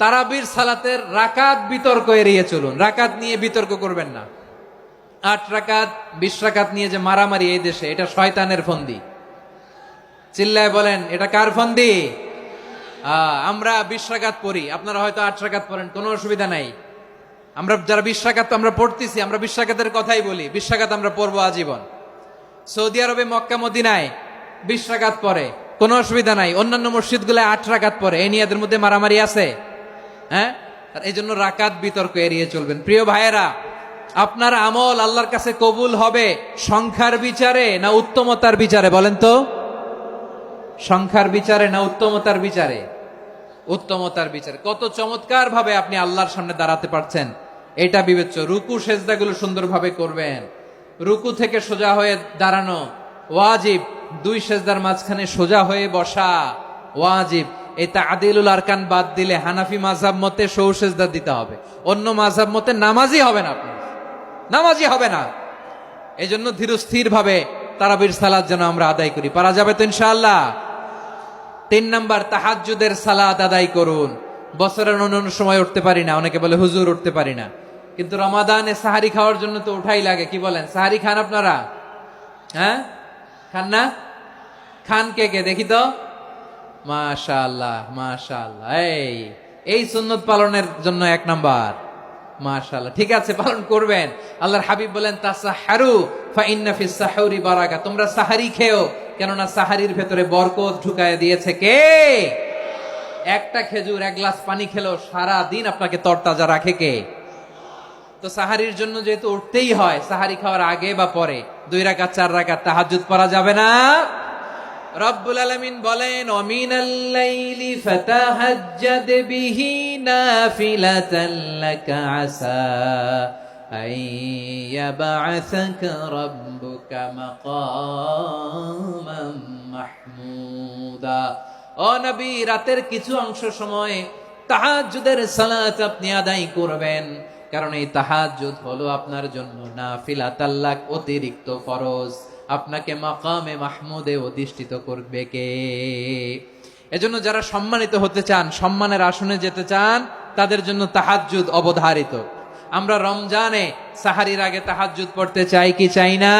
তারাবির সালাতের রাকাত বিতর্ক এড়িয়ে চলুন। রাকাত নিয়ে বিতর্ক করবেন না। 8 রাকাত 20 রাকাত নিয়ে যে মারামারি এই দেশে, এটা শয়তানের ফন্দি। চিল্লায় বলেন, এটা কার ফন্দি? আমরা 20 রাকাত পড়ি, আপনারা হয়তো 8 রাকাত পড়েন, কোনো অসুবিধা নাই। আমরা যারা 20 রাকাত আমরা পড়তেছি, আমরা 20 রাকাতের কথাই বলি। 20 রাকাত আমরা পড়বো আজীবন। সৌদি আরবে মক্কা মদিনায় 20 রাকাত পড়ে, কোনো অসুবিধা নাই। অন্যান্য মসজিদগুলো 8 রাকাত পড়ে, এই নিয়ে এদের মধ্যে মারামারি আছে? হ্যাঁ, এই জন্য রাকাত বিতর্ক এড়িয়ে চলবেন। প্রিয় ভাইয়েরা, আপনার আমল আল্লাহর কাছে কবুল হবে সংখ্যার বিচারে না উত্তমতার বিচারে? বলেন তো, সংখ্যার বিচারে না উত্তমতার বিচারে? উত্তমতার বিচারে। কত চমৎকার ভাবে আপনি আল্লাহর সামনে দাঁড়াতে পারছেন, এটা বিবেচ্য। রুকু সেজদাগুলো সুন্দরভাবে করবেন। রুকু থেকে সোজা হয়ে দাঁড়ানো ওয়াজিব, 2 সেজদার মাঝখানে সোজা হয়ে বসা ওয়াজিব। এই তা'দীলুল আরকান বাদ দিলে হানাফি মাযহাব মতে সৌ সেজদা দিতে হবে। অন্য মাযহাব মতে নামাজই হবে না, আপনি নামাজই হবে না। এই জন্য ধীরস্থির ভাবে তারাবির সালাত যেন আমরা আদায় করি। পারা যাবে তো ইনশাআল্লাহ? 3 নাম্বার, তাহাজ্জুদের সালাত আদায় করুন। বছরের অন্য সময় উঠতে পারি না, অনেকে বলে হুজুর উঠতে পারি না, কিন্তু রমাদানে সাহারি খাওয়ার জন্য তো উঠাই লাগে। কি বলেন, সাহারি খান আপনারা? হ্যাঁ, খান না? খান কে কে দেখি তো? মাশাআল্লাহ মাশাআল্লাহ। এই সুন্নত পালনের জন্য 1 নাম্বার। মাশাআল্লাহ, ঠিক আছে, পালন করবেন। আল্লাহর হাবিব বলেন, তাসাহহারু ফা ইন্না ফিস সাহুরি বারাকা। তোমরা সাহারি খেও, কেননা সাহারির ভেতরে বরকত ঢুকায় দিয়েছে কে? একটা খেজুর, 1 গ্লাস পানি খেলেও সারা দিন আপনাকে তরতাজা রাখে কে? তো সাহারির জন্য যেহেতু উঠতেই হয়, সাহারি খাওয়ার আগে বা পরে 2 রাকাত 4 রাকাত তাহাজ্জুদ পড়া যাবে না? রব্বুল আলামিন বলেন, ওয়ামিনাল লাইলি ফাতাহাজ্জাদ বিহি নাফিলাতান লাকা আসা আইয়াবআসাকা রাব্বুকা মাকামান মাহমুদা। ও নবী, রাতের কিছু অংশ সময় তাহাজ্জুদের সালাত আপনি আদায় করবেন, কারণ এই তাহাজ্জুদ হলো আপনার জন্য নাফিলাতাল লাক, অতিরিক্ত ফরজ। আপনাকে মাকামে মাহমুদে অধিষ্ঠিত করবে কে? এজন্য যারা সম্মানিত হতে চান, সম্মানের আসনে যেতে চান, তাদের জন্য তাহাজ্জুদ অবধারিত। আমরা রমজানে সাহারির আগে তাহাজ্জুদ পড়তে চাই কি চাই না?